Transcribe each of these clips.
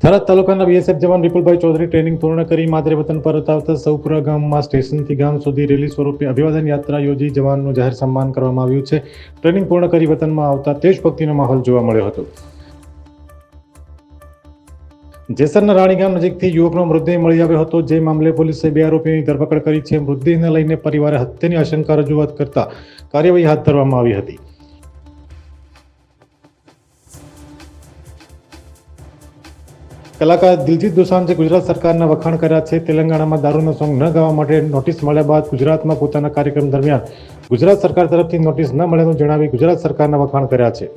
થરાદ તાલુકાના બીએસએફ જવાન વિપુલભાઈ ચૌધરી ટ્રેનિંગ પૂર્ણ કરી માદરે વતન પરત આવતા સૌપુરા ગામમાં સ્ટેશનથી ગામ સુધી રેલી સ્વરૂપે અભિવાદન યાત્રા યોજી જવાનનું જાહેર સન્માન કરવામાં આવ્યું છે. ટ્રેનિંગ પૂર્ણ કરી વતનમાં આવતા દેશભક્તિનો માહોલ જોવા મળ્યો હતો. જેસરના રાણી ગામ નજીકથી યુવકનો મૃતદેહ મળી આવ્યો હતો, જે મામલે પોલીસે 2 આરોપીઓની ધરપકડ કરી છે. મૃતદેહને લઈને પરિવારે હત્યાની આશંકા રજૂઆત કરતા કાર્યવાહી હાથ ધરવામાં આવી હતી. કલાકાર દિલજીત દોસાંજે ગુજરાત સરકારના વખાણ કર્યા છે. તેલંગાણામાં દારૂનો સોંગ ન ગાવા માટે નોટિસ મળ્યા બાદ ગુજરાતમાં પોતાના કાર્યક્રમ દરમિયાન ગુજરાત સરકાર તરફથી નોટિસ ન મળ્યાનું જણાવી ગુજરાત સરકારના વખાણ કર્યા છે.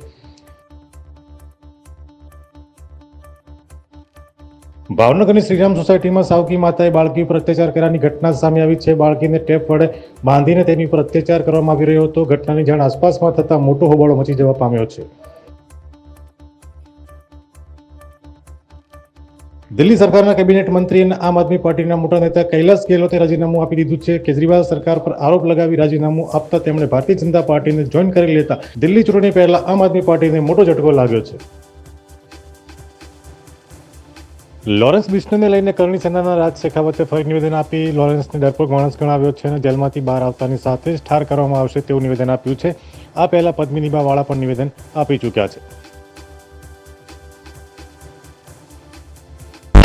ભાવનગરની શ્રીરામ સોસાયટીમાં સાવકી માતાએ બાળકી ઉપર અત્યાચાર કર્યાની ઘટના સામે આવી છે. બાળકીને ટેપ વડે બાંધીને તેની ઉપર અત્યાચાર કરવામાં આવી રહ્યો હતો. ઘટનાની જાણ આસપાસમાં થતાં મોટો હોબાળો મચી જવા પામ્યો છે. દિલ્હી સરકારના કેબિનેટ મંત્રી અને આમ આદમી પાર્ટીના મોટા નેતા કૈલાસ ગેહલોતે રાજીનામું આપી દીધું છે. કેજરીવાલ સરકાર પર આરોપ લગાવી રાજીનામું આપતા તેમણે ભારતીય જનતા પાર્ટીને જોઈન કરી લેતા દિલ્હી ચૂંટણી પહેલા આમ આદમી પાર્ટીને મોટો ઝટકો લાગ્યો છે. લોરેન્સ બિશ્નોઈને લઈને કરણી સેનાના રાજ શેખાવતે ફરી નિવેદન આપી લોરેન્સને ડરપોક માણસ ગણાવ્યો છે અને જેલમાંથી બહાર આવતાની સાથે જ ઠાર કરવામાં આવશે તેવું નિવેદન આપ્યું છે. આ પહેલા પદ્મિનીબા વાળા પણ નિવેદન આપી ચૂક્યા છે.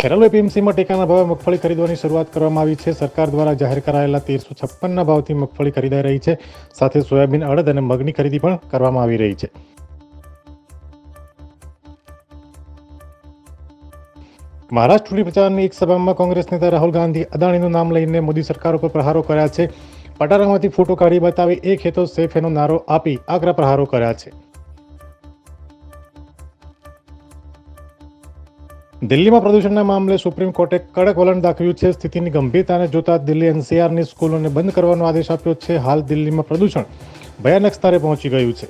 ખેરાલુ એપીએમસીમાં ટેકાના ભાવે મગફળી ખરીદવાની શરૂઆત કરવામાં આવી છે. સરકાર દ્વારા જાહેર કરાયેલા 1356ના ભાવથી મગફળી ખરીદાઈ રહી છે. સાથે સોયાબીન, અડદ અને મગની ખરીદી પણ કરવામાં આવી રહી છે. મહારાષ્ટ્ર ચૂંટણી પ્રચારની એક સભામાં કોંગ્રેસ નેતા રાહુલ ગાંધી અદાણીનું નામ લઈને મોદી સરકાર ઉપર પ્રહારો કર્યા છે. પટારામાંથી ફોટો કાઢી બતાવી એક હેતો સેફ એનો નારો આપી આકરા પ્રહારો કર્યા છે. દિલ્હીમાં પ્રદૂષણના મામલે સુપ્રીમ કોર્ટે કડક વલણ દાખવ્યું છે. સ્થિતિની ગંભીરતાને જોતા દિલ્હી એનસીઆરની સ્કૂલોને બંધ કરવાનો આદેશ આપ્યો છે. હાલ દિલ્હીમાં પ્રદૂષણ ભયાનક સ્તરે પહોંચી ગયું છે.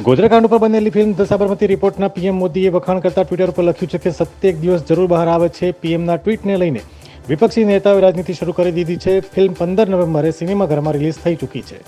ગોધરાકાંડ ઉપર બનેલી ફિલ્મ ધ સાબરમતી રિપોર્ટના પીએમ મોદીએ વખાણ કરતા ટ્વિટર પર લખ્યું છે કે સત્ય એક દિવસ જરૂર બહાર આવે છે. પીએમના ટ્વીટને લઈને વિપક્ષી નેતાઓએ રાજનીતિ શરૂ કરી દીધી છે. ફિલ્મ 15 નવેમ્બરે સિનેમાઘરમાં રિલીઝ થઈ ચૂકી છે.